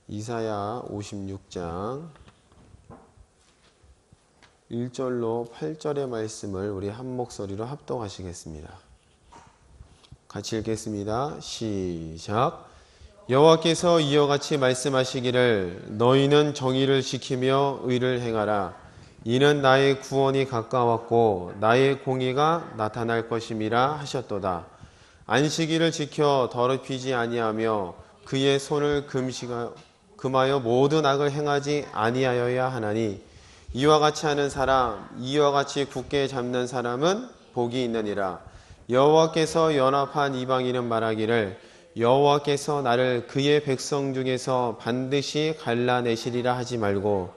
이사야 56장 1절로 8절의 말씀을 우리 한 목소리로 합독하시겠습니다. 같이 읽겠습니다. 시작. 여호와께서 이와 같이 말씀하시기를 너희는 정의를 지키며 의를 행하라. 이는 나의 구원이 가까웠고 나의 공의가 나타날 것임이라 하셨도다. 안식일을 지켜 더럽히지 아니하며 그의 손을 금하여 모든 악을 행하지 아니하여야 하나니 이와 같이 하는 사람, 이와 같이 굳게 잡는 사람은 복이 있느니라. 여호와께서 연합한 이방인은 말하기를 여호와께서 나를 그의 백성 중에서 반드시 갈라내시리라 하지 말고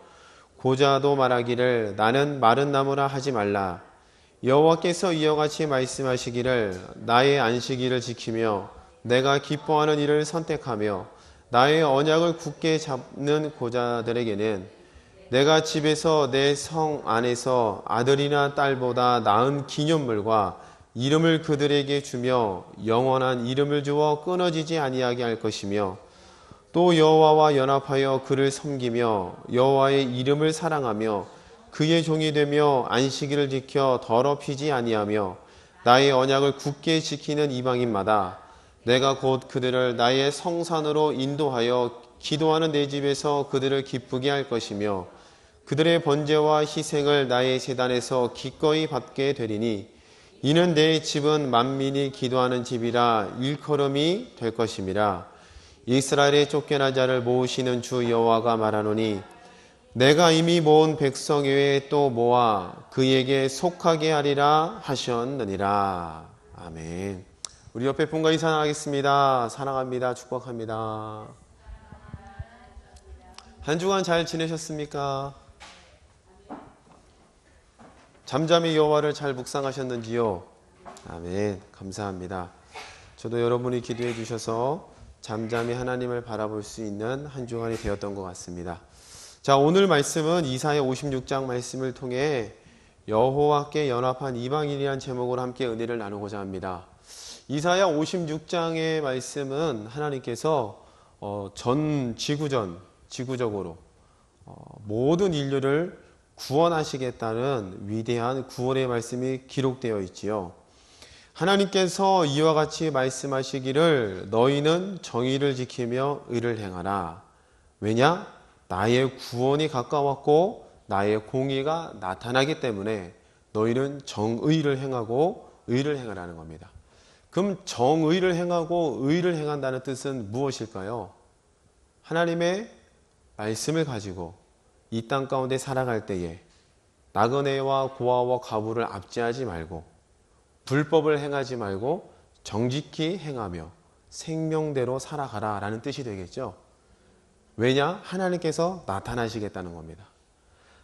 고자도 말하기를 나는 마른 나무라 하지 말라. 여호와께서 이와 같이 말씀하시기를 나의 안식일을 지키며 내가 기뻐하는 일을 선택하며 나의 언약을 굳게 잡는 고자들에게는 내가 집에서 내 성 안에서 아들이나 딸보다 나은 기념물과 이름을 그들에게 주며 영원한 이름을 주어 끊어지지 아니하게 할 것이며 또 여호와와 연합하여 그를 섬기며 여호와의 이름을 사랑하며 그의 종이 되며 안식일을 지켜 더럽히지 아니하며 나의 언약을 굳게 지키는 이방인마다 내가 곧 그들을 나의 성산으로 인도하여 기도하는 내 집에서 그들을 기쁘게 할 것이며 그들의 번제와 희생을 나의 제단에서 기꺼이 받게 되리니 이는 내 집은 만민이 기도하는 집이라 일컬음이 될 것임이라. 이스라엘의 쫓겨난 자를 모으시는 주 여호와가 말하노니 내가 이미 모은 백성 외에 또 모아 그에게 속하게 하리라 하셨느니라. 아멘. 우리 옆에 분과 인사하겠습니다. 사랑합니다. 축복합니다. 한 주간 잘 지내셨습니까? 잠잠히 여호와를 잘 묵상하셨는지요? 아멘. 감사합니다. 저도 여러분이 기도해 주셔서 잠잠히 하나님을 바라볼 수 있는 한 주간이 되었던 것 같습니다. 자, 오늘 말씀은 이사야 56장 말씀을 통해 여호와께 연합한 이방인이라는 제목으로 함께 은혜를 나누고자 합니다. 이사야 56장의 말씀은 하나님께서 전 지구적으로 모든 인류를 구원하시겠다는 위대한 구원의 말씀이 기록되어 있지요. 하나님께서 이와 같이 말씀하시기를 너희는 정의를 지키며 의를 행하라. 왜냐? 나의 구원이 가까웠고 나의 공의가 나타나기 때문에 너희는 정의를 행하고 의를 행하라는 겁니다. 그럼 정의를 행하고 의를 행한다는 뜻은 무엇일까요? 하나님의 말씀을 가지고 이 땅 가운데 살아갈 때에 나그네와 고아와 과부를 압제하지 말고 불법을 행하지 말고 정직히 행하며 생명대로 살아가라 라는 뜻이 되겠죠. 왜냐? 하나님께서 나타나시겠다는 겁니다.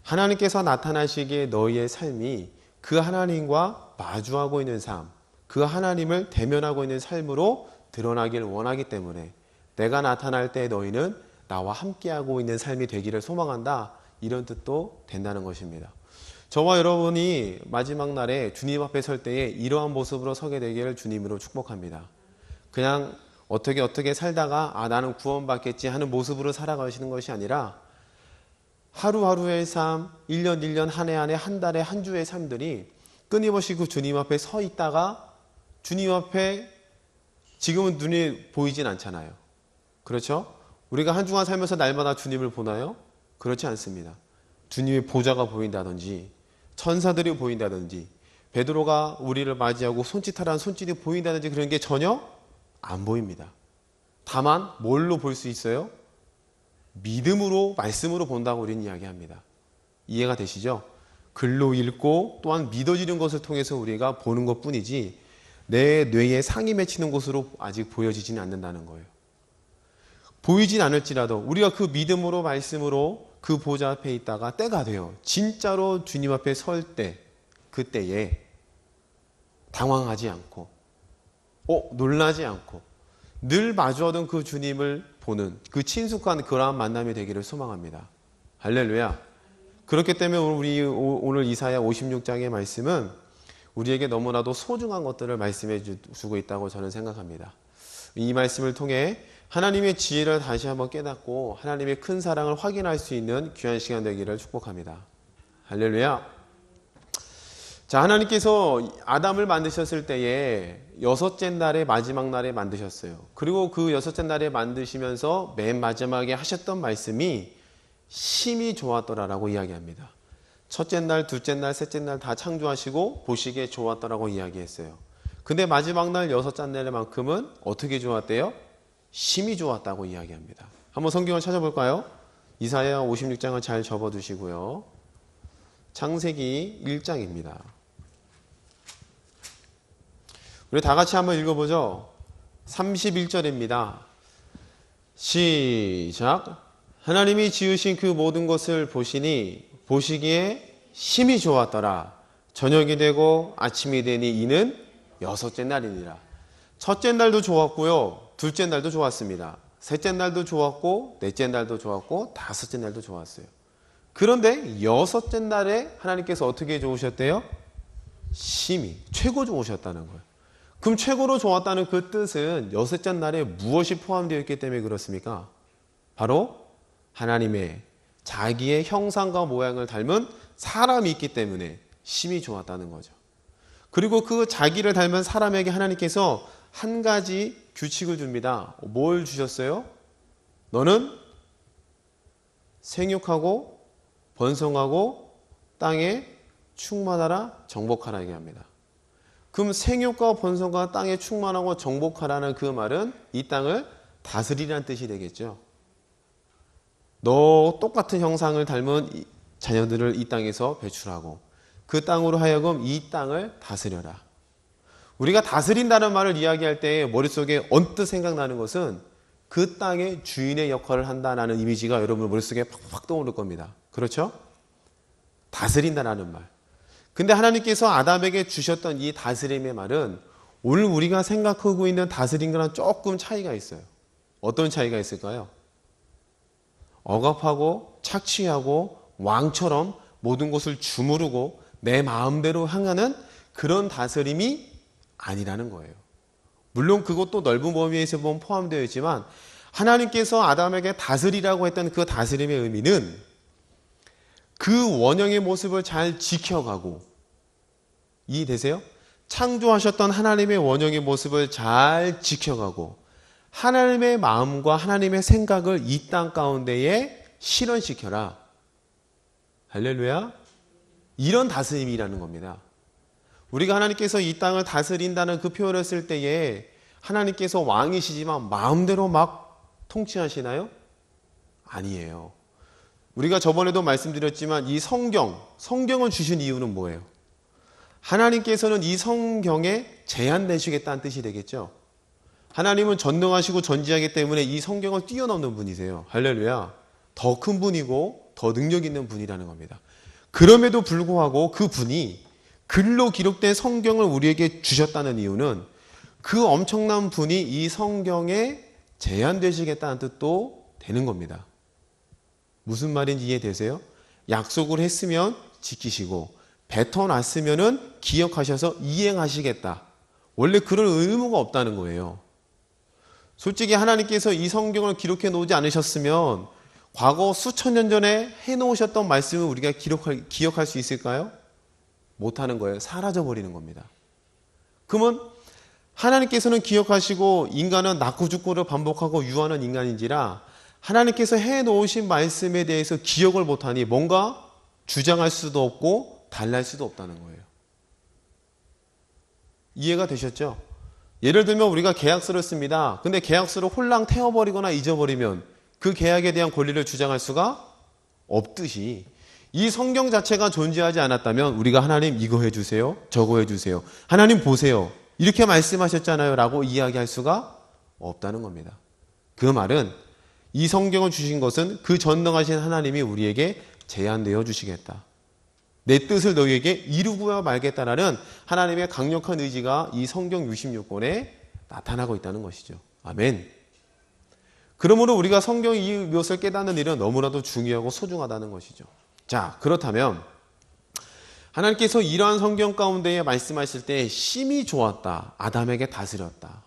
하나님께서 나타나시기에 너희의 삶이 그 하나님과 마주하고 있는 삶, 그 하나님을 대면하고 있는 삶으로 드러나길 원하기 때문에 내가 나타날 때 너희는 나와 함께하고 있는 삶이 되기를 소망한다. 이런 뜻도 된다는 것입니다. 저와 여러분이 마지막 날에 주님 앞에 설 때에 이러한 모습으로 서게 되기를 주님으로 축복합니다. 그냥 어떻게 살다가 나는 구원받겠지 하는 모습으로 살아가시는 것이 아니라 하루하루의 삶, 1년 1년 한 해 한 달에 한 주의 삶들이 끊임없이 그 주님 앞에 서 있다가 주님 앞에 지금은 눈이 보이진 않잖아요. 그렇죠? 우리가 한 주간 살면서 날마다 주님을 보나요? 그렇지 않습니다. 주님의 보좌가 보인다든지 천사들이 보인다든지 베드로가 우리를 맞이하고 손짓하라는 손짓이 보인다든지 그런 게 전혀 안 보입니다. 다만 뭘로 볼 수 있어요? 믿음으로 말씀으로 본다고 우리는 이야기합니다. 이해가 되시죠? 글로 읽고 또한 믿어지는 것을 통해서 우리가 보는 것뿐이지 내 뇌에 상이 맺히는 것으로 아직 보여지지는 않는다는 거예요. 보이진 않을지라도 우리가 그 믿음으로 말씀으로 그 보좌 앞에 있다가 때가 돼요. 진짜로 주님 앞에 설 때 그때에 당황하지 않고 놀라지 않고 늘 마주하던 그 주님을 보는 그 친숙한 그러한 만남이 되기를 소망합니다. 할렐루야. 그렇기 때문에 우리 오늘 이사야 56장의 말씀은 우리에게 너무나도 소중한 것들을 말씀해 주고 있다고 저는 생각합니다. 이 말씀을 통해 하나님의 지혜를 다시 한번 깨닫고 하나님의 큰 사랑을 확인할 수 있는 귀한 시간 되기를 축복합니다. 할렐루야. 자, 하나님께서 아담을 만드셨을 때에 여섯째 날의 마지막 날에 만드셨어요. 그리고 그 여섯째 날에 만드시면서 맨 마지막에 하셨던 말씀이 심히 좋았더라라고 이야기합니다. 첫째 날, 둘째 날, 셋째 날 다 창조하시고 보시기에 좋았더라고 이야기했어요. 근데 마지막 날 여섯째 날만큼은 어떻게 좋았대요? 심히 좋았다고 이야기합니다. 한번 성경을 찾아볼까요? 이사야 56장을 잘 접어두시고요. 창세기 1장입니다. 우리 다 같이 한번 읽어보죠. 31절입니다. 시작. 하나님이 지으신 그 모든 것을 보시니 보시기에 심히 좋았더라. 저녁이 되고 아침이 되니 이는 여섯째 날이니라. 첫째 날도 좋았고요. 둘째 날도 좋았습니다. 셋째 날도 좋았고 넷째 날도 좋았고 다섯째 날도 좋았어요. 그런데 여섯째 날에 하나님께서 어떻게 좋으셨대요? 심히 최고 좋으셨다는 거예요. 그럼 최고로 좋았다는 그 뜻은 여섯째 날에 무엇이 포함되어 있기 때문에 그렇습니까? 바로 하나님의 자기의 형상과 모양을 닮은 사람이 있기 때문에 심히 좋았다는 거죠. 그리고 그 자기를 닮은 사람에게 하나님께서 한 가지 규칙을 줍니다. 뭘 주셨어요? 너는 생육하고 번성하고 땅에 충만하라 정복하라 얘기합니다. 그럼 생육과 번성과 땅에 충만하고 정복하라는 그 말은 이 땅을 다스리라는 뜻이 되겠죠. 너 똑같은 형상을 닮은 자녀들을 이 땅에서 배출하고 그 땅으로 하여금 이 땅을 다스려라. 우리가 다스린다는 말을 이야기할 때 머릿속에 언뜻 생각나는 것은 그 땅의 주인의 역할을 한다는 이미지가 여러분 머릿속에 팍팍 떠오를 겁니다. 그렇죠? 다스린다는 말. 근데 하나님께서 아담에게 주셨던 이 다스림의 말은 오늘 우리가 생각하고 있는 다스림과는 조금 차이가 있어요. 어떤 차이가 있을까요? 억압하고 착취하고 왕처럼 모든 것을 주무르고 내 마음대로 향하는 그런 다스림이 아니라는 거예요. 물론 그것도 넓은 범위에서 보면 포함되어 있지만 하나님께서 아담에게 다스리라고 했던 그 다스림의 의미는 그 원형의 모습을 잘 지켜가고 이해되세요? 창조하셨던 하나님의 원형의 모습을 잘 지켜가고 하나님의 마음과 하나님의 생각을 이 땅 가운데에 실현시켜라. 할렐루야. 이런 다스림이라는 겁니다. 우리가 하나님께서 이 땅을 다스린다는 그 표현을 쓸 때에 하나님께서 왕이시지만 마음대로 막 통치하시나요? 아니에요. 우리가 저번에도 말씀드렸지만 이 성경을 주신 이유는 뭐예요? 하나님께서는 이 성경에 제한되시겠다는 뜻이 되겠죠. 하나님은 전능하시고 전지하기 때문에 이 성경을 뛰어넘는 분이세요. 할렐루야. 더 큰 분이고 더 능력 있는 분이라는 겁니다. 그럼에도 불구하고 그 분이 글로 기록된 성경을 우리에게 주셨다는 이유는 그 엄청난 분이 이 성경에 제한되시겠다는 뜻도 되는 겁니다. 무슨 말인지 이해되세요? 약속을 했으면 지키시고 뱉어놨으면 기억하셔서 이행하시겠다. 원래 그런 의무가 없다는 거예요. 솔직히 하나님께서 이 성경을 기록해 놓지 않으셨으면 과거 수천 년 전에 해놓으셨던 말씀을 우리가 기억할 수 있을까요? 못하는 거예요. 사라져버리는 겁니다. 그러면 하나님께서는 기억하시고 인간은 낳고 죽고를 반복하고 유하는 인간인지라 하나님께서 해놓으신 말씀에 대해서 기억을 못하니 뭔가 주장할 수도 없고 달랄 수도 없다는 거예요. 이해가 되셨죠? 예를 들면 우리가 계약서를 씁니다. 근데 계약서를 홀랑 태워버리거나 잊어버리면 그 계약에 대한 권리를 주장할 수가 없듯이 이 성경 자체가 존재하지 않았다면 우리가 하나님 이거 해주세요. 저거 해주세요. 하나님 보세요. 이렇게 말씀하셨잖아요. 라고 이야기할 수가 없다는 겁니다. 그 말은 이 성경을 주신 것은 그 전능하신 하나님이 우리에게 제한되어 주시겠다. 내 뜻을 너희에게 이루고야 말겠다라는 하나님의 강력한 의지가 이 성경 66권에 나타나고 있다는 것이죠. 아멘. 그러므로 우리가 성경 이 묘사를 깨닫는 일은 너무나도 중요하고 소중하다는 것이죠. 자, 그렇다면 하나님께서 이러한 성경 가운데에 말씀하실 때 심히 좋았다. 아담에게 다스렸다.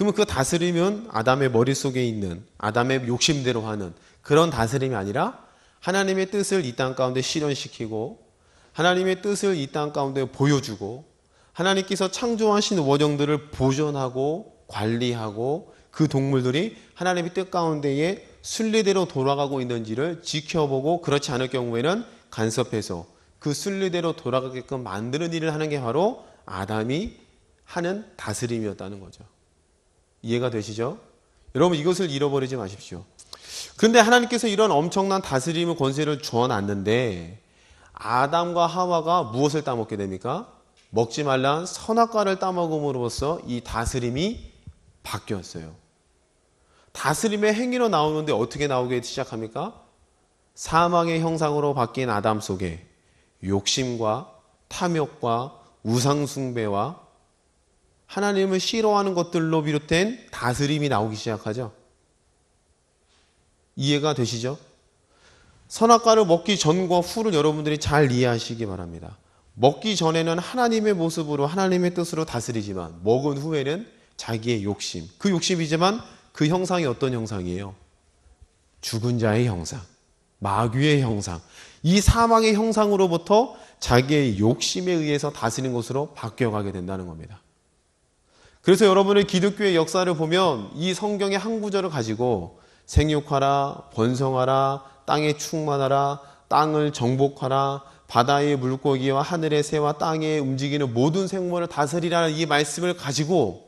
그러면 그 다스림은 아담의 머릿속에 있는 아담의 욕심대로 하는 그런 다스림이 아니라 하나님의 뜻을 이 땅 가운데 실현시키고 하나님의 뜻을 이 땅 가운데 보여주고 하나님께서 창조하신 원형들을 보존하고 관리하고 그 동물들이 하나님의 뜻 가운데에 순리대로 돌아가고 있는지를 지켜보고 그렇지 않을 경우에는 간섭해서 그 순리대로 돌아가게끔 만드는 일을 하는 게 바로 아담이 하는 다스림이었다는 거죠. 이해가 되시죠? 여러분 이것을 잃어버리지 마십시오. 그런데 하나님께서 이런 엄청난 다스림의 권세를 주어놨는데 아담과 하와가 무엇을 따먹게 됩니까? 먹지 말란 선악과를 따먹음으로써 이 다스림이 바뀌었어요. 다스림의 행위로 나오는데 어떻게 나오기 시작합니까? 사망의 형상으로 바뀐 아담 속에 욕심과 탐욕과 우상숭배와 하나님을 싫어하는 것들로 비롯된 다스림이 나오기 시작하죠. 이해가 되시죠? 선악과를 먹기 전과 후를 여러분들이 잘 이해하시기 바랍니다. 먹기 전에는 하나님의 모습으로 하나님의 뜻으로 다스리지만 먹은 후에는 자기의 욕심, 그 욕심이지만 그 형상이 어떤 형상이에요? 죽은 자의 형상, 마귀의 형상, 이 사망의 형상으로부터 자기의 욕심에 의해서 다스리는 것으로 바뀌어가게 된다는 겁니다. 그래서 여러분의 기독교의 역사를 보면 이 성경의 한 구절을 가지고 생육하라, 번성하라, 땅에 충만하라, 땅을 정복하라, 바다의 물고기와 하늘의 새와 땅에 움직이는 모든 생물을 다스리라는 이 말씀을 가지고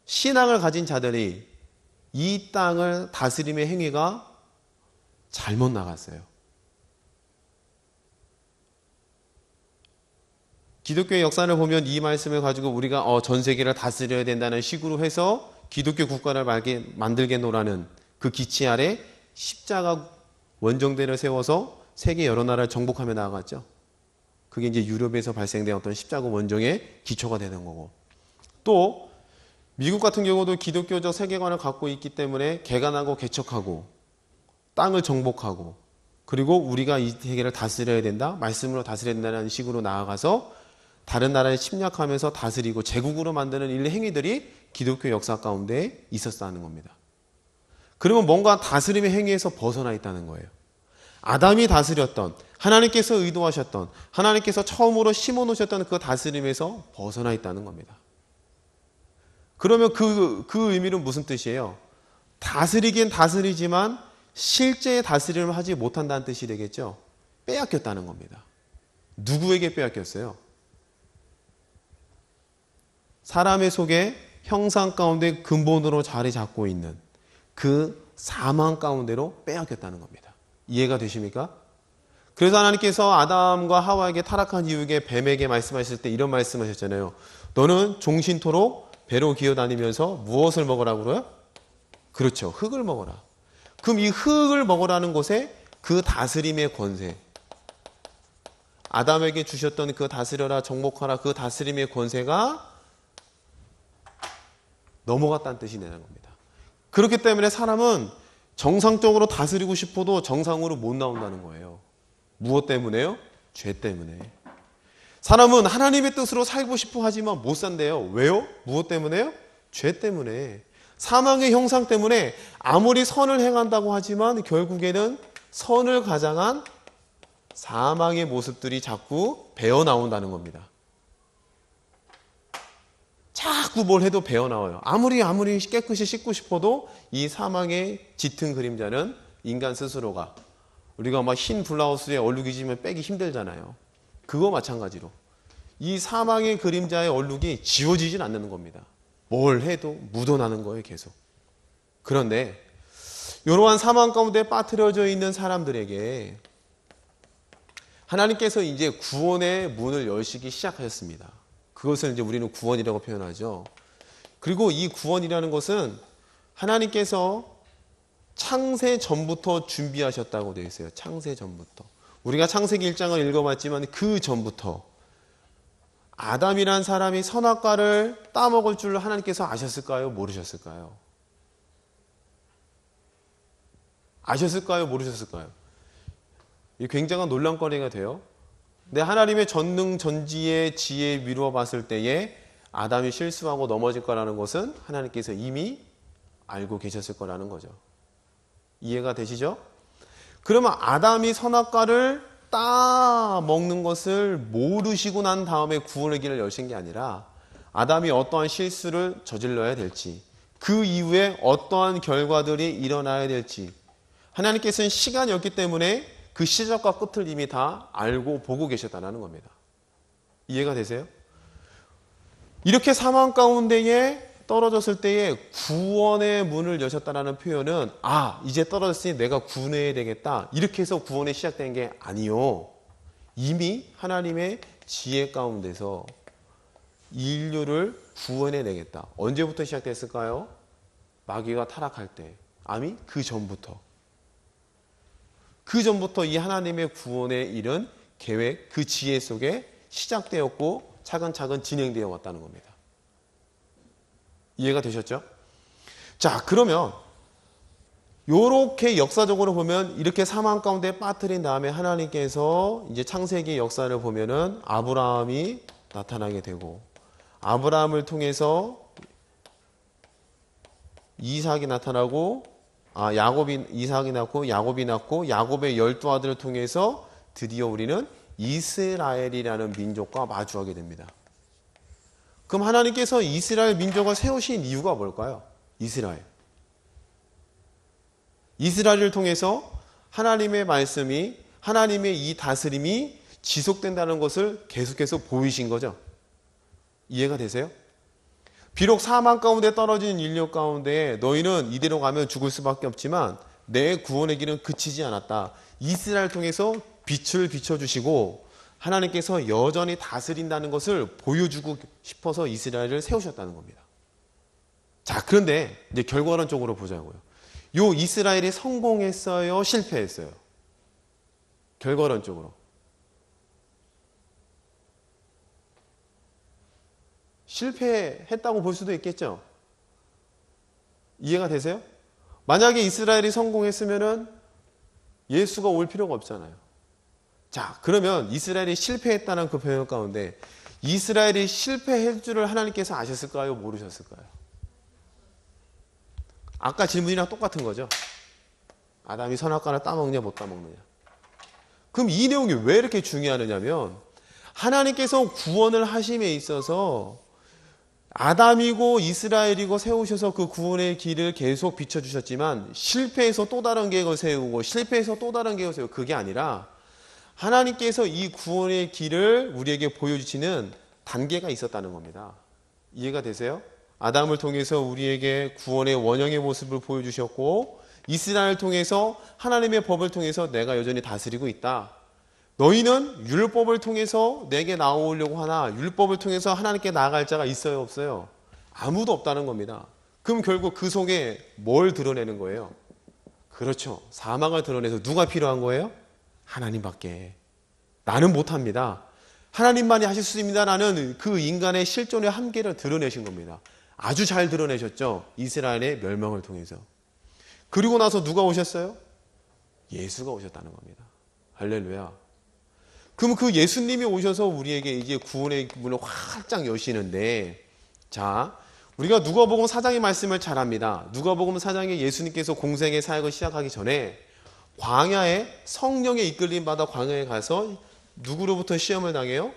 신앙을 가진 자들이 이 땅을 다스림의 행위가 잘못 나갔어요. 기독교의 역사를 보면 이 말씀을 가지고 우리가 전 세계를 다스려야 된다는 식으로 해서 기독교 국가를 만들겠노라는 그 기치 아래 십자가 원정대를 세워서 세계 여러 나라를 정복하며 나아갔죠. 그게 이제 유럽에서 발생된 어떤 십자가 원정의 기초가 되는 거고, 또 미국 같은 경우도 기독교적 세계관을 갖고 있기 때문에 개간하고 개척하고 땅을 정복하고 그리고 우리가 이 세계를 다스려야 된다, 말씀으로 다스려야 된다는 식으로 나아가서 다른 나라에 침략하면서 다스리고 제국으로 만드는 일 행위들이 기독교 역사 가운데 있었다는 겁니다. 그러면 뭔가 다스림의 행위에서 벗어나 있다는 거예요. 아담이 다스렸던, 하나님께서 의도하셨던, 하나님께서 처음으로 심어놓으셨던 그 다스림에서 벗어나 있다는 겁니다. 그러면 그 의미는 무슨 뜻이에요? 다스리긴 다스리지만 실제 다스림을 하지 못한다는 뜻이 되겠죠? 빼앗겼다는 겁니다. 누구에게 빼앗겼어요? 사람의 속에 형상 가운데 근본으로 자리 잡고 있는 그 사망 가운데로 빼앗겼다는 겁니다. 이해가 되십니까? 그래서 하나님께서 아담과 하와에게 타락한 이후에 뱀에게 말씀하실 때 이런 말씀하셨잖아요. 너는 종신토록 배로 기어다니면서 무엇을 먹으라고 그래요? 그렇죠. 흙을 먹어라. 그럼 이 흙을 먹으라는 것에 그 다스림의 권세, 아담에게 주셨던 그 다스려라, 정복하라, 그 다스림의 권세가 넘어갔다는 뜻이 되는 겁니다. 그렇기 때문에 사람은 정상적으로 다스리고 싶어도 정상으로 못 나온다는 거예요. 무엇 때문에요? 죄 때문에. 사람은 하나님의 뜻으로 살고 싶어 하지만 못 산대요. 왜요? 무엇 때문에요? 죄 때문에. 사망의 형상 때문에 아무리 선을 행한다고 하지만 결국에는 선을 가장한 사망의 모습들이 자꾸 배어 나온다는 겁니다. 자꾸 뭘 해도 배어 나와요. 아무리 깨끗이 씻고 싶어도 이 사망의 짙은 그림자는 인간 스스로가, 우리가 막 흰 블라우스에 얼룩이 지면 빼기 힘들잖아요. 그거 마찬가지로 이 사망의 그림자의 얼룩이 지워지진 않는 겁니다. 뭘 해도 묻어나는 거예요, 계속. 그런데 이러한 사망 가운데 빠뜨려져 있는 사람들에게 하나님께서 이제 구원의 문을 여시기 시작하셨습니다. 그것을 이제 우리는 구원이라고 표현하죠. 그리고 이 구원이라는 것은 하나님께서 창세 전부터 준비하셨다고 되어 있어요. 창세 전부터. 우리가 창세기 1장을 읽어봤지만 그 전부터 아담이란 사람이 선악과를 따먹을 줄 하나님께서 아셨을까요? 모르셨을까요? 아셨을까요? 모르셨을까요? 이 굉장한 논란거리가 돼요. 근데 하나님의 전능 전지의 지혜에 미루어 봤을 때에 아담이 실수하고 넘어질 거라는 것은 하나님께서 이미 알고 계셨을 거라는 거죠. 이해가 되시죠? 그러면 아담이 선악과를 따 먹는 것을 모르시고 난 다음에 구원의 길을 여신 게 아니라 아담이 어떠한 실수를 저질러야 될지, 그 이후에 어떠한 결과들이 일어나야 될지 하나님께서는 시간이 없기 때문에 그 시작과 끝을 이미 다 알고 보고 계셨다는 겁니다. 이해가 되세요? 이렇게 사망 가운데에 떨어졌을 때에 구원의 문을 여셨다는 표현은 이제 떨어졌으니 내가 구원해야 되겠다 이렇게 해서 구원이 시작된 게 아니요. 이미 하나님의 지혜 가운데서 인류를 구원해내겠다. 언제부터 시작됐을까요? 마귀가 타락할 때. 아니 그 전부터 이 하나님의 구원에 이른 계획, 그 지혜 속에 시작되었고 차근차근 진행되어 왔다는 겁니다. 이해가 되셨죠? 자, 그러면 요렇게 역사적으로 보면 이렇게 사망 가운데 빠뜨린 다음에 하나님께서 이제 창세기 역사를 보면은 아브라함이 나타나게 되고, 아브라함을 통해서 이삭이 나타나고, 이삭이 낳고 야곱이 낳고, 야곱의 12아들을 통해서 드디어 우리는 이스라엘이라는 민족과 마주하게 됩니다. 그럼 하나님께서 이스라엘 민족을 세우신 이유가 뭘까요? 이스라엘을 통해서 하나님의 말씀이, 하나님의 이 다스림이 지속된다는 것을 계속해서 보이신 거죠. 이해가 되세요? 비록 사망 가운데 떨어진 인류 가운데 너희는 이대로 가면 죽을 수밖에 없지만 내 구원의 길은 그치지 않았다. 이스라엘을 통해서 빛을 비춰주시고 하나님께서 여전히 다스린다는 것을 보여주고 싶어서 이스라엘을 세우셨다는 겁니다. 자, 그런데 이제 결과론적으로 보자고요. 요 이스라엘이 성공했어요? 실패했어요? 결과론적으로. 실패했다고 볼 수도 있겠죠. 이해가 되세요? 만약에 이스라엘이 성공했으면은 예수가 올 필요가 없잖아요. 자, 그러면 이스라엘이 실패했다는 그 표현 가운데 이스라엘이 실패할 줄을 하나님께서 아셨을까요? 모르셨을까요? 아까 질문이랑 똑같은 거죠. 아담이 선악과를 따먹냐 못 따먹느냐. 그럼 이 내용이 왜 이렇게 중요하냐면 하나님께서 구원을 하심에 있어서 아담이고 이스라엘이고 세우셔서 그 구원의 길을 계속 비춰주셨지만 실패해서 또 다른 계획을 세우고 실패해서 또 다른 계획을 세우고 그게 아니라 하나님께서 이 구원의 길을 우리에게 보여주시는 단계가 있었다는 겁니다. 이해가 되세요? 아담을 통해서 우리에게 구원의 원형의 모습을 보여주셨고 이스라엘을 통해서 하나님의 법을 통해서 내가 여전히 다스리고 있다. 너희는 율법을 통해서 내게 나오려고 하나 율법을 통해서 하나님께 나아갈 자가 있어요? 없어요? 아무도 없다는 겁니다. 그럼 결국 그 속에 뭘 드러내는 거예요? 그렇죠. 사망을 드러내서 누가 필요한 거예요? 하나님밖에. 나는 못합니다. 하나님만이 하실 수 있습니다라는 그 인간의 실존의 한계를 드러내신 겁니다. 아주 잘 드러내셨죠. 이스라엘의 멸망을 통해서. 그리고 나서 누가 오셨어요? 예수가 오셨다는 겁니다. 할렐루야. 그럼 그 예수님이 오셔서 우리에게 이제 구원의 문을 활짝 여시는데, 자, 우리가 누가복음 4장의 말씀을 잘 압니다. 누가복음 4장에 예수님께서 공생의 사역을 시작하기 전에 광야에 성령의 이끌림 받아 광야에 가서 누구로부터 시험을 당해요?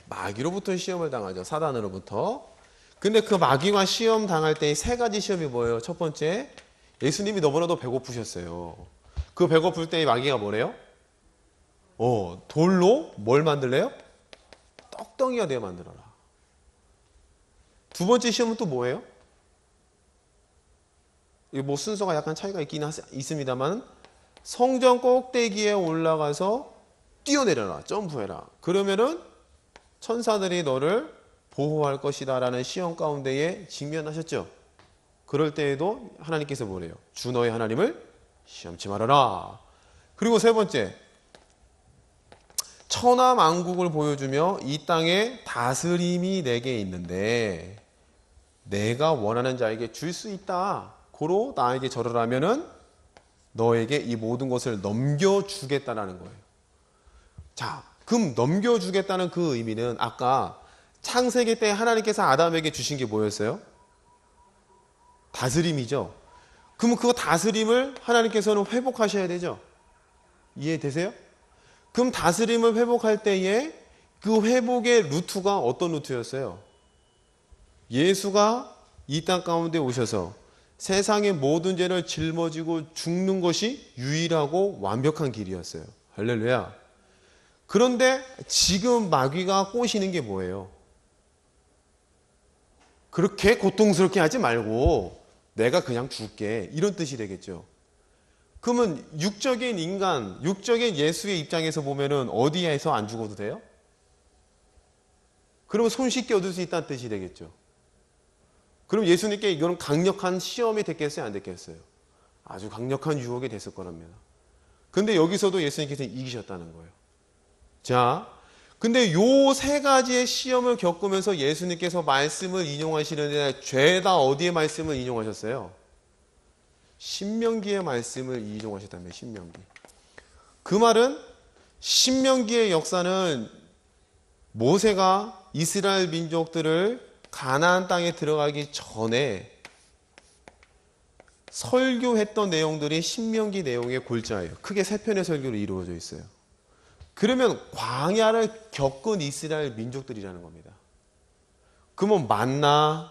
마귀로부터 시험을 당하죠. 사단으로부터. 근데 그 마귀와 시험 당할 때 세 가지 시험이 뭐예요? 첫 번째, 예수님이 너무나도 배고프셨어요. 그 배고플 때 마귀가 뭐래요? 돌로 뭘 만들래요? 떡덩이가 되어 만들어라. 두 번째 시험은 또 뭐예요? 뭐 순서가 약간 차이가 있습니다만 성전 꼭대기에 올라가서 뛰어내려라, 점프해라. 그러면은 천사들이 너를 보호할 것이다 라는 시험 가운데에 직면하셨죠. 그럴 때에도 하나님께서 뭐래요? 주 너의 하나님을 시험치 말아라. 그리고 세 번째, 천하만국을 보여주며 이 땅에 다스림이 내게 있는데 내가 원하는 자에게 줄 수 있다. 고로 나에게 절하라면은 너에게 이 모든 것을 넘겨주겠다라는 거예요. 자, 그럼 넘겨주겠다는 그 의미는 아까 창세기 때 하나님께서 아담에게 주신 게 뭐였어요? 다스림이죠. 그러면 그 다스림을 하나님께서는 회복하셔야 되죠. 이해되세요? 그럼 다스림을 회복할 때에 그 회복의 루트가 어떤 루트였어요? 예수가 이 땅 가운데 오셔서 세상의 모든 죄를 짊어지고 죽는 것이 유일하고 완벽한 길이었어요. 할렐루야. 그런데 지금 마귀가 꼬시는 게 뭐예요? 그렇게 고통스럽게 하지 말고 내가 그냥 죽게, 이런 뜻이 되겠죠. 그러면 육적인 인간, 육적인 예수의 입장에서 보면은 어디에서 안 죽어도 돼요? 그러면 손쉽게 얻을 수 있다는 뜻이 되겠죠. 그럼 예수님께 이거는 강력한 시험이 됐겠어요? 안 됐겠어요? 아주 강력한 유혹이 됐을 거랍니다. 근데 여기서도 예수님께서 이기셨다는 거예요. 자, 근데 요 세 가지의 시험을 겪으면서 예수님께서 말씀을 인용하시는데 죄다 어디에 말씀을 인용하셨어요? 신명기의 말씀을 인용하셨다며. 신명기. 그 말은 신명기의 역사는 모세가 이스라엘 민족들을 가나안 땅에 들어가기 전에 설교했던 내용들이 신명기 내용의 골자예요. 크게 세 편의 설교로 이루어져 있어요. 그러면 광야를 겪은 이스라엘 민족들이라는 겁니다. 그러면 만나,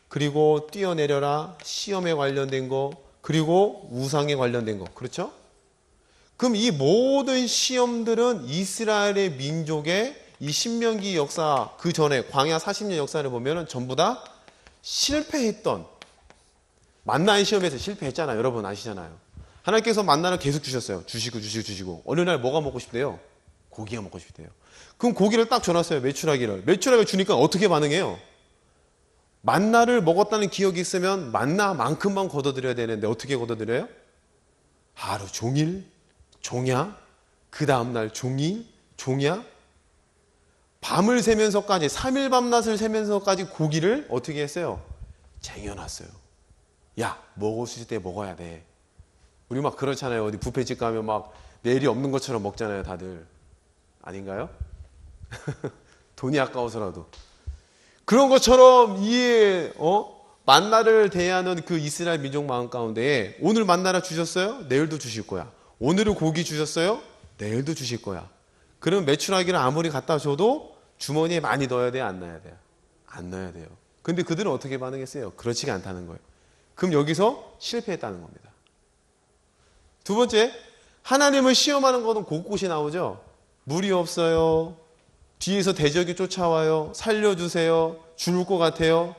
그리고 뛰어내려라, 시험에 관련된 거, 그리고 우상에 관련된 거. 그렇죠? 그럼 이 모든 시험들은 이스라엘의 민족의 이 신명기 역사, 그 전에 광야 40년 역사를 보면 전부 다 실패했던, 만나의 시험에서 실패했잖아요. 여러분 아시잖아요. 하나님께서 만나를 계속 주셨어요. 주시고 어느 날 뭐가 먹고 싶대요? 고기가 먹고 싶대요. 그럼 고기를 딱 줘놨어요. 메추라기를 주니까 어떻게 반응해요? 만나를 먹었다는 기억이 있으면 만나만큼만 걷어들여야 되는데 어떻게 걷어들여요? 하루 종일 종야, 그 다음날 종야, 밤을 새면서까지, 3일 밤낮을 새면서까지 고기를 어떻게 했어요? 쟁여놨어요. 야, 먹을 수 있을 때 먹어야 돼. 우리 막 그렇잖아요. 어디 뷔페집 가면 막 내일이 없는 것처럼 먹잖아요, 다들. 아닌가요? 돈이 아까워서라도. 그런 것처럼 이 만나를 대하는 그 이스라엘 민족 마음 가운데에 오늘 만나를 주셨어요? 내일도 주실 거야. 오늘은 고기 주셨어요? 내일도 주실 거야. 그럼 메추라기를 아무리 갖다 줘도 주머니에 많이 넣어야 돼요? 안 넣어야 돼요? 안 넣어야 돼요. 근데 그들은 어떻게 반응했어요? 그렇지가 않다는 거예요. 그럼 여기서 실패했다는 겁니다. 두 번째, 하나님을 시험하는 것은 곳곳이 나오죠. 물이 없어요. 뒤에서 대적이 쫓아와요. 살려주세요. 죽을 것 같아요.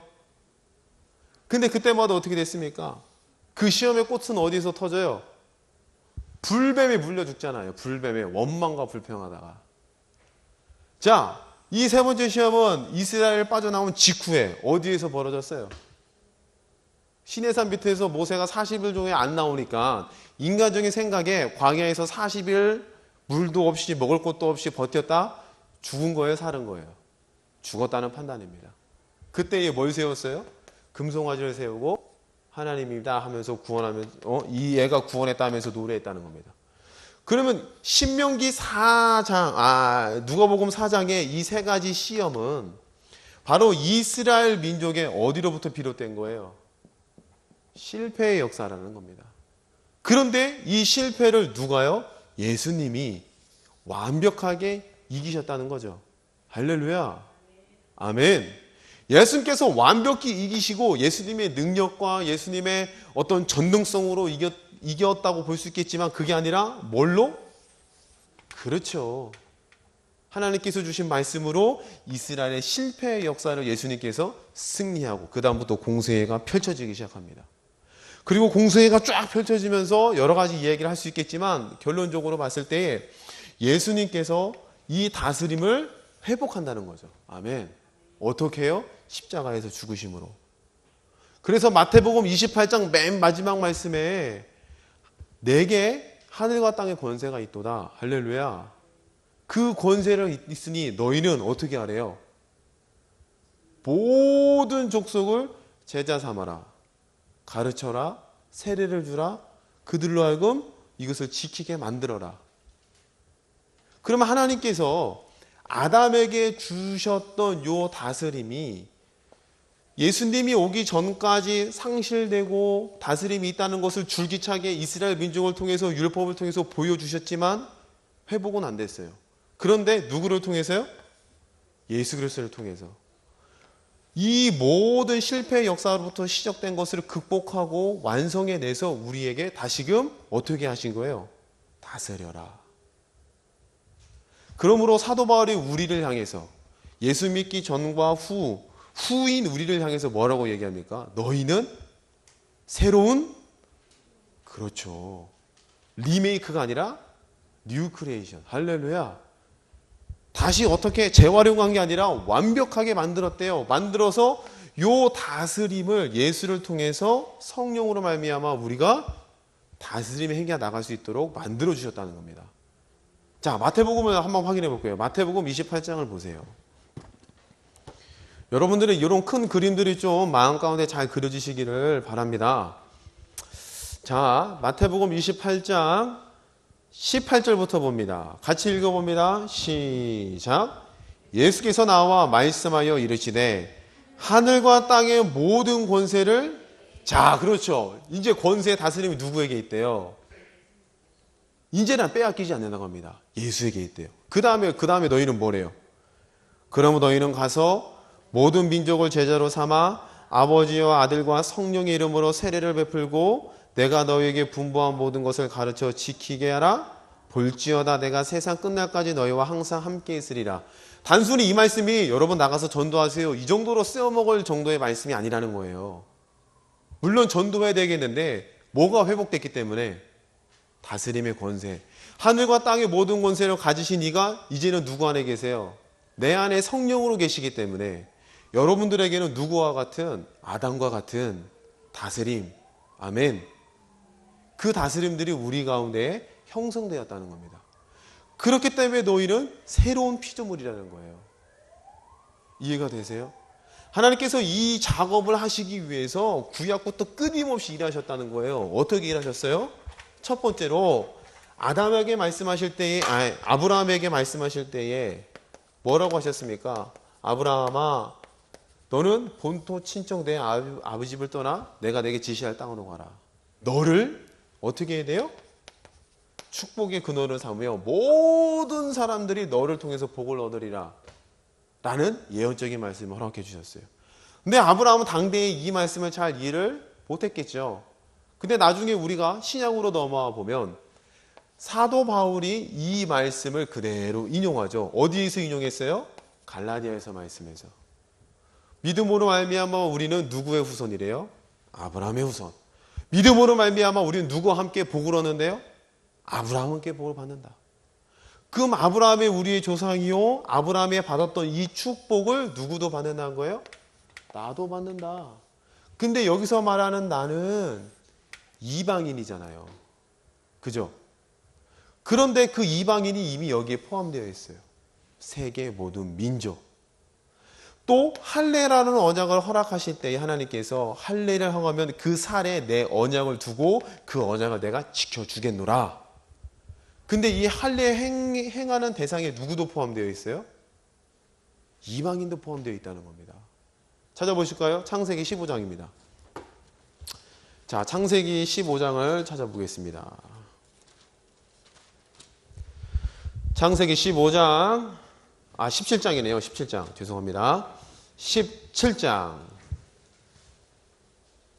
근데 그때마다 어떻게 됐습니까? 그 시험의 꽃은 어디서 터져요? 불뱀에 물려 죽잖아요. 불뱀에 원망과 불평하다가. 자, 이 세 번째 시험은 이스라엘 빠져나온 직후에 어디에서 벌어졌어요? 시내산 밑에서 모세가 40일 중에 안 나오니까 인간적인 생각에 광야에서 40일 물도 없이 먹을 것도 없이 버텼다? 죽은 거예요? 사는 거예요? 죽었다는 판단입니다. 그때 뭘 세웠어요? 금송아지를 세우고 하나님이다 하면서 구원하면서 이 애가 구원했다 하면서 노래했다는 겁니다. 그러면 신명기 4장, 누가복음 4장의 이 세 가지 시험은 바로 이스라엘 민족의 어디로부터 비롯된 거예요? 실패의 역사라는 겁니다. 그런데 이 실패를 누가요? 예수님이 완벽하게 이기셨다는 거죠. 할렐루야. 아멘. 예수님께서 완벽히 이기시고 예수님의 능력과 예수님의 어떤 전능성으로 이겼다고 볼 수 있겠지만 그게 아니라 뭘로? 그렇죠. 하나님께서 주신 말씀으로 이스라엘의 실패의 역사를 예수님께서 승리하고 그 다음부터 공생애가 펼쳐지기 시작합니다. 그리고 공생애가 쫙 펼쳐지면서 여러 가지 이야기를 할 수 있겠지만 결론적으로 봤을 때 예수님께서 이 다스림을 회복한다는 거죠. 아멘. 어떻게 해요? 십자가에서 죽으심으로. 그래서 마태복음 28장 맨 마지막 말씀에 내게 하늘과 땅의 권세가 있도다. 할렐루야. 그 권세를 있으니 너희는 어떻게 하래요? 모든 족속을 제자 삼아라. 가르쳐라. 세례를 주라. 그들로 하여금 이것을 지키게 만들어라. 그러면 하나님께서 아담에게 주셨던 요 다스림이 예수님이 오기 전까지 상실되고 다스림이 있다는 것을 줄기차게 이스라엘 민족을 통해서 율법을 통해서 보여주셨지만 회복은 안 됐어요. 그런데 누구를 통해서요? 예수 그리스도를 통해서. 이 모든 실패의 역사로부터 시작된 것을 극복하고 완성해내서 우리에게 다시금 어떻게 하신 거예요? 다스려라. 그러므로 사도 바울이 우리를 향해서 예수 믿기 전과 후인 우리를 향해서 뭐라고 얘기합니까? 너희는 새로운, 그렇죠, 리메이크가 아니라 뉴 크리에이션. 할렐루야. 다시 어떻게 재활용한 게 아니라 완벽하게 만들었대요. 만들어서 요 다스림을 예수를 통해서 성령으로 말미암아 우리가 다스림의 행위가 나갈 수 있도록 만들어 주셨다는 겁니다. 자, 마태복음을 한번 확인해 볼게요. 마태복음 28장을 보세요. 여러분들은 이런 큰 그림들이 좀 마음 가운데 잘 그려지시기를 바랍니다. 자, 마태복음 28장 18절부터 봅니다. 같이 읽어봅니다. 시작. 예수께서 나와 말씀하여 이르시되 하늘과 땅의 모든 권세를, 자, 그렇죠, 이제 권세 다스림이 누구에게 있대요? 이제는 빼앗기지 않는다고 합니다. 예수에게 있대요. 그 다음에 너희는 뭐래요? 그러면 너희는 가서 모든 민족을 제자로 삼아 아버지와 아들과 성령의 이름으로 세례를 베풀고 내가 너희에게 분부한 모든 것을 가르쳐 지키게 하라. 볼지어다 내가 세상 끝날까지 너희와 항상 함께 있으리라. 단순히 이 말씀이 여러분 나가서 전도하세요, 이 정도로 쓰여먹을 정도의 말씀이 아니라는 거예요. 물론 전도해야 되겠는데 뭐가 회복됐기 때문에? 다스림의 권세. 하늘과 땅의 모든 권세를 가지신 이가 이제는 누구 안에 계세요? 내 안에 성령으로 계시기 때문에 여러분들에게는 누구와 같은, 아담과 같은 다스림, 아멘, 그 다스림들이 우리 가운데 형성되었다는 겁니다. 그렇기 때문에 너희는 새로운 피조물이라는 거예요. 이해가 되세요? 하나님께서 이 작업을 하시기 위해서 구약부터 끊임없이 일하셨다는 거예요. 어떻게 일하셨어요? 첫 번째로 아담에게 말씀하실 때에, 아브라함에게 말씀하실 때에 뭐라고 하셨습니까? 아브라함아, 너는 본토 친정 내 아버지 집을 떠나 내가 내게 지시할 땅으로 가라. 너를 어떻게 해야 돼요? 축복의 근원을 삼으며 모든 사람들이 너를 통해서 복을 얻으리라 라는 예언적인 말씀을 허락해 주셨어요. 근데 아브라함은 당대에 이 말씀을 잘 이해를 못했겠죠. 근데 나중에 우리가 신약으로 넘어와 보면 사도 바울이 이 말씀을 그대로 인용하죠. 어디에서 인용했어요? 갈라디아에서 말씀해서. 믿음으로 말미암아 우리는 누구의 후손이래요? 아브라함의 후손. 믿음으로 말미암아 우리는 누구와 함께 복을 얻는데요? 아브라함과 함께 복을 받는다. 그럼 아브라함의 우리의 조상이요, 아브라함이 받았던 이 축복을 누구도 받는다는 거예요? 나도 받는다. 근데 여기서 말하는 나는 이방인이잖아요. 그죠? 그런데 그 이방인이 이미 여기에 포함되어 있어요. 세계 모든 민족. 또 할례라는 언약을 허락하실 때에 하나님께서 할례를 행하면 그 살에 내 언약을 두고 그 언약을 내가 지켜주겠노라. 근데 이 할례 행하는 대상에 누구도 포함되어 있어요? 이방인도 포함되어 있다는 겁니다. 찾아보실까요? 창세기 15장입니다. 자, 창세기 15장을 찾아보겠습니다. 창세기 15장, 17장이네요. 17장. 죄송합니다. 17장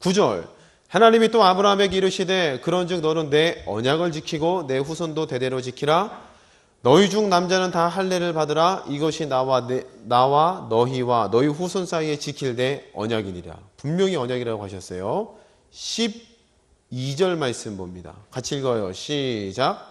9절. 하나님이 또 아브라함에게 이르시되 그런즉 너는 내 언약을 지키고 내 후손도 대대로 지키라. 너희 중 남자는 다 할례를 받으라. 이것이 나와 너희와 너희 후손 사이에 지킬 내 언약이니라. 분명히 언약이라고 하셨어요. 12절 말씀 봅니다. 같이 읽어요. 시작.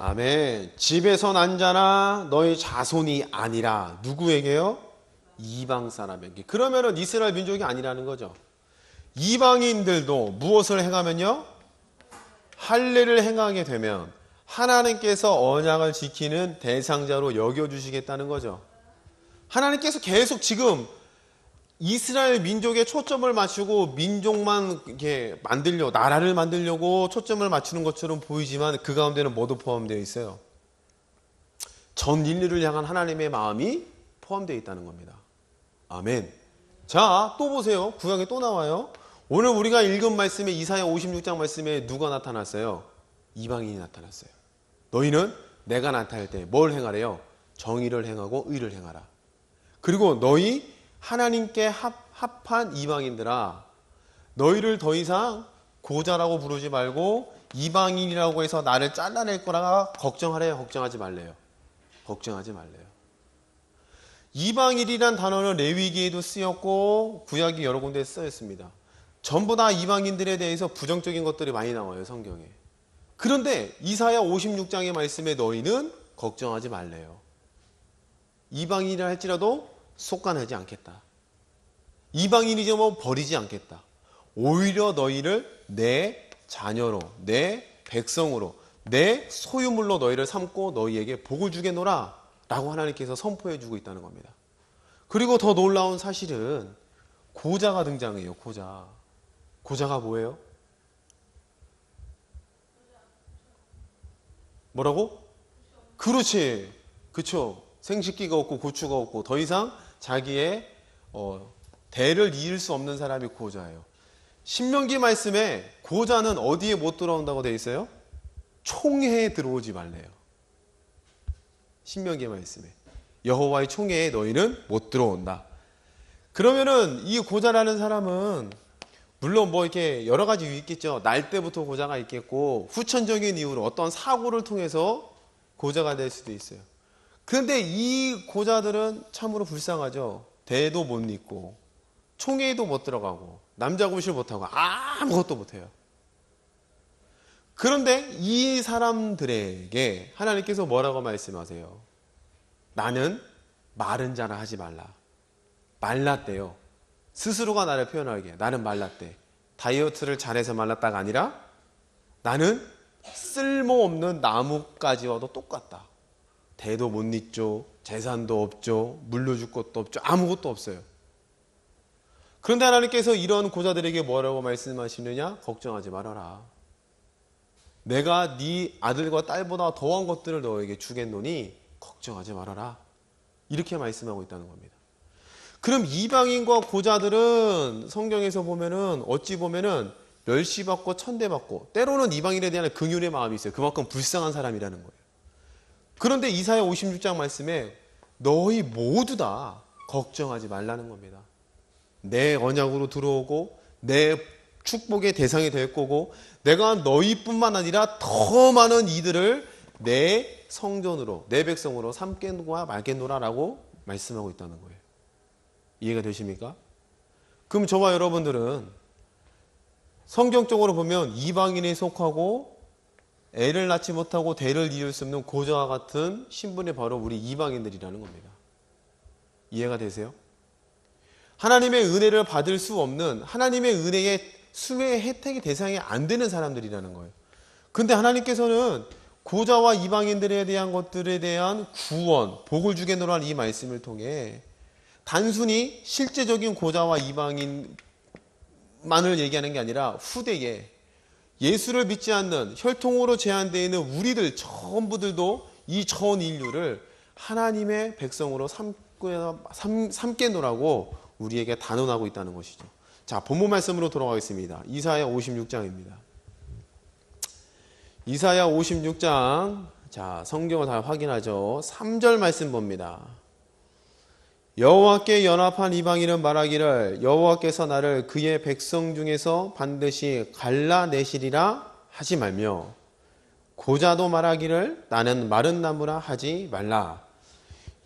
아멘. 집에서 난 자나 너희 자손이 아니라 누구에게요? 이방 사람에게. 그러면은 이스라엘 민족이 아니라는 거죠. 이방인들도 무엇을 행하면요? 할례를 행하게 되면 하나님께서 언약을 지키는 대상자로 여겨주시겠다는 거죠. 하나님께서 계속 지금 이스라엘 민족에 초점을 맞추고 민족만 이렇게 나라를 만들려고 초점을 맞추는 것처럼 보이지만 그 가운데는 뭐도 포함되어 있어요? 전 인류를 향한 하나님의 마음이 포함되어 있다는 겁니다. 아멘. 자, 또 보세요. 구약에 또 나와요. 오늘 우리가 읽은 말씀에 이사야 56장 말씀에 누가 나타났어요? 이방인이 나타났어요. 너희는 내가 나타날 때 뭘 행하래요? 정의를 행하고 의를 행하라. 그리고 너희 하나님께 합한 이방인들아, 너희를 더 이상 고자라고 부르지 말고 이방인이라고 해서 나를 잘라낼 거라 걱정하래요? 걱정하지 말래요? 걱정하지 말래요. 이방인이란 단어는 레위기에도 쓰였고 구약이 여러 군데에 쓰였습니다. 전부 다 이방인들에 대해서 부정적인 것들이 많이 나와요, 성경에. 그런데 이사야 56장의 말씀에 너희는 걱정하지 말래요. 이방인이라 할지라도 속간하지 않겠다. 이방인이지만 버리지 않겠다. 오히려 너희를 내 자녀로, 내 백성으로, 내 소유물로 너희를 삼고 너희에게 복을 주겠노라 라고 하나님께서 선포해 주고 있다는 겁니다. 그리고 더 놀라운 사실은 고자가 등장해요. 고자가 뭐예요? 뭐라고? 그렇지. 그쵸. 생식기가 없고 고추가 없고 더 이상 자기의 대를 이을 수 없는 사람이 고자예요. 신명기 말씀에 고자는 어디에 못 들어온다고 되어 있어요? 총회에 들어오지 말래요. 신명기 말씀에 여호와의 총회에 너희는 못 들어온다. 그러면은 이 고자라는 사람은 물론 뭐 이렇게 여러 가지 이유 있겠죠. 날 때부터 고자가 있겠고 후천적인 이유로 어떤 사고를 통해서 고자가 될 수도 있어요. 그런데 이 고자들은 참으로 불쌍하죠. 대도 못 잇고 총회에도 못 들어가고 남자 구실 못하고 아무것도 못해요. 그런데 이 사람들에게 하나님께서 뭐라고 말씀하세요? 나는 마른 자라 하지 말라. 말랐대요. 스스로가 나를 표현하기에 나는 말랐대. 다이어트를 잘해서 말랐다가 아니라 나는 쓸모없는 나뭇가지와도 똑같다. 대도 못 잇죠. 재산도 없죠. 물려줄 것도 없죠. 아무것도 없어요. 그런데 하나님께서 이런 고자들에게 뭐라고 말씀하시느냐? 걱정하지 말아라. 내가 네 아들과 딸보다 더한 것들을 너에게 주겠노니 걱정하지 말아라. 이렇게 말씀하고 있다는 겁니다. 그럼 이방인과 고자들은 성경에서 보면은 어찌 보면은 멸시받고 천대받고 때로는 이방인에 대한 긍휼의 마음이 있어요. 그만큼 불쌍한 사람이라는 거예요. 그런데 이사야 56장 말씀에 너희 모두 다 걱정하지 말라는 겁니다. 내 언약으로 들어오고 내 축복의 대상이 될 거고 내가 너희뿐만 아니라 더 많은 이들을 내 성전으로 내 백성으로 삼겠노라 말겠노라라고 말씀하고 있다는 거예요. 이해가 되십니까? 그럼 저와 여러분들은 성경적으로 보면 이방인에 속하고 애를 낳지 못하고 대를 이을 수 없는 고자와 같은 신분이 바로 우리 이방인들이라는 겁니다. 이해가 되세요? 하나님의 은혜를 받을 수 없는 하나님의 은혜의 수혜의 혜택이 대상이 안 되는 사람들이라는 거예요. 근데 하나님께서는 고자와 이방인들에 대한 것들에 대한 구원, 복을 주겠노라는 이 말씀을 통해 단순히 실제적인 고자와 이방인만을 얘기하는 게 아니라 후대에 예수를 믿지 않는 혈통으로 제한되어 있는 우리들 전부들도 이 전 인류를 하나님의 백성으로 삼겠노라고 우리에게 단언하고 있다는 것이죠. 자, 본문 말씀으로 돌아가겠습니다. 이사야 56장입니다. 이사야 56장, 자, 성경을 다 확인하죠. 3절 말씀 봅니다. 여호와께 연합한 이방인은 말하기를 여호와께서 나를 그의 백성 중에서 반드시 갈라내시리라 하지 말며 고자도 말하기를 나는 마른 나무라 하지 말라.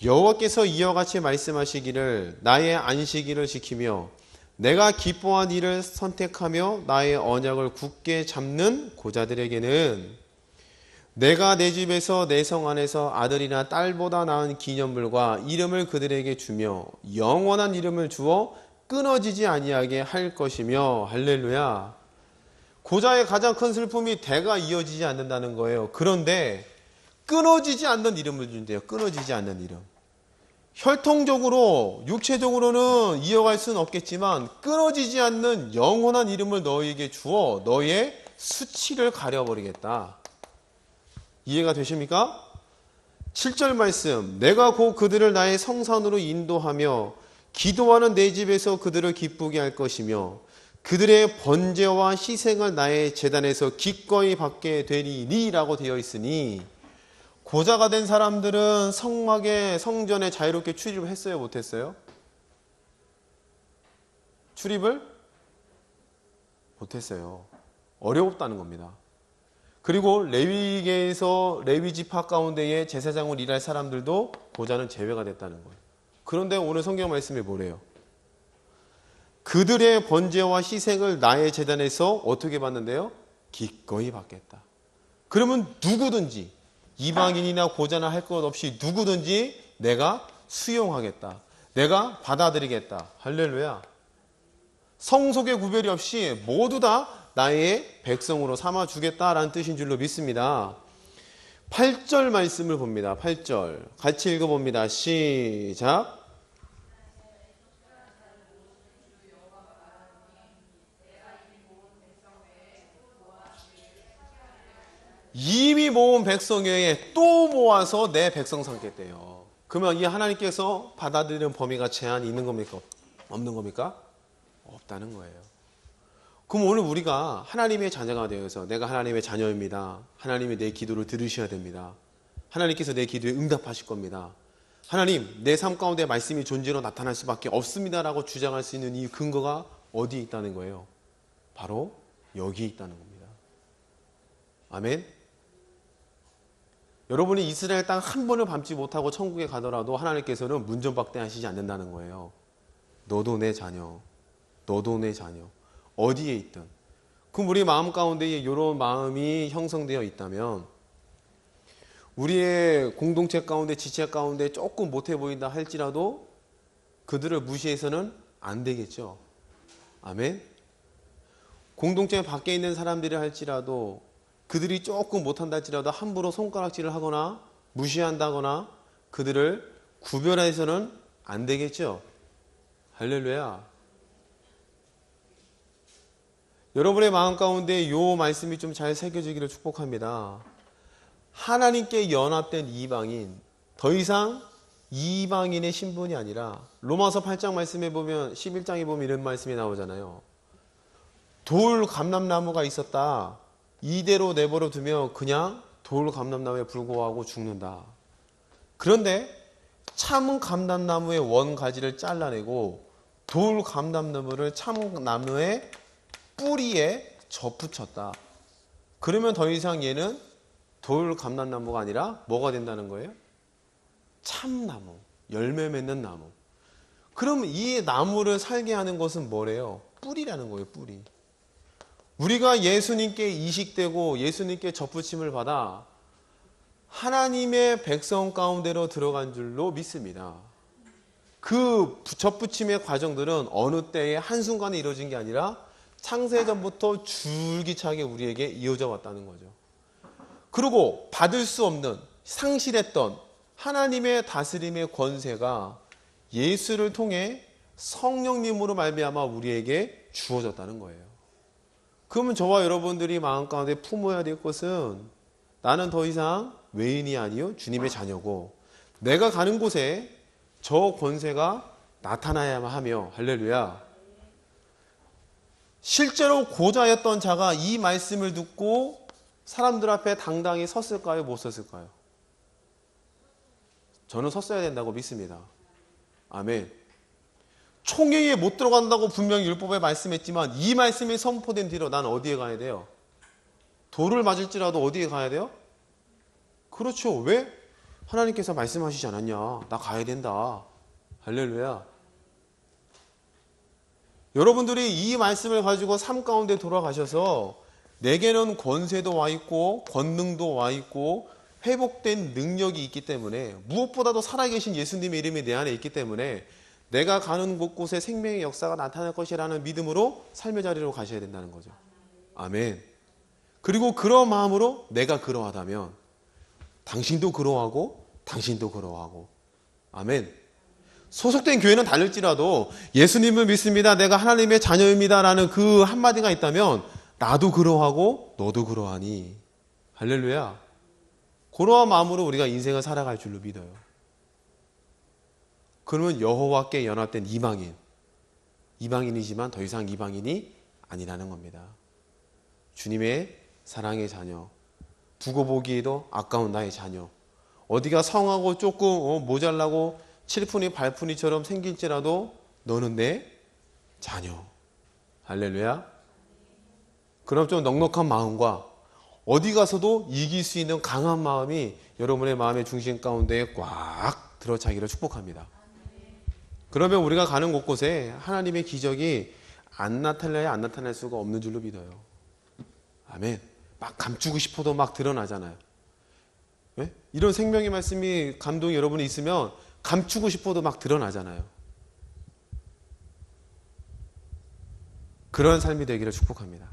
여호와께서 이와 같이 말씀하시기를 나의 안식일을 지키며 내가 기뻐한 일을 선택하며 나의 언약을 굳게 잡는 고자들에게는 내가 내 집에서 내 성 안에서 아들이나 딸보다 나은 기념물과 이름을 그들에게 주며 영원한 이름을 주어 끊어지지 아니하게 할 것이며 할렐루야. 고자의 가장 큰 슬픔이 대가 이어지지 않는다는 거예요. 그런데 끊어지지 않는 이름을 준대요. 끊어지지 않는 이름. 혈통적으로 육체적으로는 이어갈 수는 없겠지만 끊어지지 않는 영원한 이름을 너희에게 주어 너희의 수치를 가려버리겠다. 이해가 되십니까? 7절 말씀, 내가 곧 그들을 나의 성산으로 인도하며 기도하는 내 집에서 그들을 기쁘게 할 것이며 그들의 번제와 희생을 나의 제단에서 기꺼이 받게 되리니 라고 되어 있으니, 고자가 된 사람들은 성막에 성전에 자유롭게 출입을 했어요, 못했어요? 출입을 못했어요. 어려웠다는 겁니다. 그리고 레위계에서 레위 지파 가운데에 제사장으로 일할 사람들도 고자는 제외가 됐다는 거예요. 그런데 오늘 성경 말씀이 뭐래요? 그들의 번제와 희생을 나의 제단에서 어떻게 받는데요? 기꺼이 받겠다. 그러면 누구든지 이방인이나 고자나 할 것 없이 누구든지 내가 수용하겠다. 내가 받아들이겠다. 할렐루야. 성속의 구별이 없이 모두 다 나의 백성으로 삼아주겠다라는 뜻인 줄로 믿습니다. 8절 말씀을 봅니다. 8절 같이 읽어봅니다. 시작. 이미 모은 백성 외에 또 모아서 내 백성 삼겠대요. 그러면 이 하나님께서 받아들이는 범위가 제한이 있는 겁니까? 없는 겁니까? 없다는 거예요. 그럼 오늘 우리가 하나님의 자녀가 되어서 내가 하나님의 자녀입니다. 하나님이 내 기도를 들으셔야 됩니다. 하나님께서 내 기도에 응답하실 겁니다. 하나님, 내 삶 가운데 말씀이 존재로 나타날 수밖에 없습니다라고 주장할 수 있는 이 근거가 어디에 있다는 거예요? 바로 여기에 있다는 겁니다. 아멘. 여러분이 이스라엘 땅 한 번을 밟지 못하고 천국에 가더라도 하나님께서는 문전박대하시지 않는다는 거예요. 너도 내 자녀, 너도 내 자녀. 어디에 있든. 그럼 우리 마음 가운데 이런 마음이 형성되어 있다면 우리의 공동체 가운데 지체 가운데 조금 못해 보인다 할지라도 그들을 무시해서는 안 되겠죠. 아멘. 공동체 밖에 있는 사람들이 할지라도 그들이 조금 못한다 할지라도 함부로 손가락질을 하거나 무시한다거나 그들을 구별해서는 안 되겠죠. 할렐루야. 여러분의 마음 가운데 이 말씀이 좀 잘 새겨지기를 축복합니다. 하나님께 연합된 이방인, 더 이상 이방인의 신분이 아니라 로마서 8장 말씀에 보면 11장에 보면 이런 말씀이 나오잖아요. 돌 감람나무가 있었다. 이대로 내버려 두면 그냥 돌 감람나무에 불구하고 죽는다. 그런데 참 감람나무의 원가지를 잘라내고 돌 감람나무를 참나무의 뿌리에 접붙였다. 그러면 더 이상 얘는 돌 감람나무가 아니라 뭐가 된다는 거예요? 참나무, 열매 맺는 나무. 그럼 이 나무를 살게 하는 것은 뭐래요? 뿌리라는 거예요, 뿌리. 우리가 예수님께 이식되고 예수님께 접붙임을 받아 하나님의 백성 가운데로 들어간 줄로 믿습니다. 그 접붙임의 과정들은 어느 때에 한순간에 이루어진 게 아니라 창세전부터 줄기차게 우리에게 이어져 왔다는 거죠. 그리고 받을 수 없는 상실했던 하나님의 다스림의 권세가 예수를 통해 성령님으로 말미암아 우리에게 주어졌다는 거예요. 그러면 저와 여러분들이 마음 가운데 품어야 될 것은 나는 더 이상 외인이 아니요 주님의 자녀고 내가 가는 곳에 저 권세가 나타나야만 하며 할렐루야. 실제로 고자였던 자가 이 말씀을 듣고 사람들 앞에 당당히 섰을까요? 못 섰을까요? 저는 섰어야 된다고 믿습니다. 아멘. 총회에 못 들어간다고 분명히 율법에 말씀했지만 이 말씀이 선포된 뒤로 난 어디에 가야 돼요? 돌을 맞을지라도 어디에 가야 돼요? 그렇죠. 왜? 하나님께서 말씀하시지 않았냐? 나 가야 된다. 할렐루야. 여러분들이 이 말씀을 가지고 삶 가운데 돌아가셔서 내게는 권세도 와 있고 권능도 와 있고 회복된 능력이 있기 때문에 무엇보다도 살아계신 예수님의 이름이 내 안에 있기 때문에 내가 가는 곳곳에 생명의 역사가 나타날 것이라는 믿음으로 삶의 자리로 가셔야 된다는 거죠. 아멘. 그리고 그런 마음으로 내가 그러하다면 당신도 그러하고 당신도 그러하고 아멘. 소속된 교회는 다를지라도 예수님을 믿습니다. 내가 하나님의 자녀입니다. 라는 그 한마디가 있다면 나도 그러하고 너도 그러하니. 할렐루야. 그러한 마음으로 우리가 인생을 살아갈 줄로 믿어요. 그러면 여호와께 연합된 이방인이지만 더 이상 이방인이 아니라는 겁니다. 주님의 사랑의 자녀, 두고 보기에도 아까운 나의 자녀. 어디가 성하고 조금 모자라고 칠푼이 발푼이처럼 생길지라도 너는 내 자녀. 할렐루야. 그럼 좀 넉넉한 마음과 어디 가서도 이길 수 있는 강한 마음이 여러분의 마음의 중심 가운데 꽉 들어차기를 축복합니다. 그러면 우리가 가는 곳곳에 하나님의 기적이 안 나타날 수가 없는 줄로 믿어요. 아멘. 막 감추고 싶어도 막 드러나잖아요. 네? 이런 생명의 말씀이 감동이 여러분이 있으면 감추고 싶어도 막 드러나잖아요. 그런 삶이 되기를 축복합니다.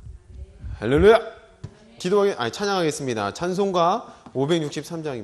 할렐루야! 찬양하겠습니다. 찬송가 563장입니다.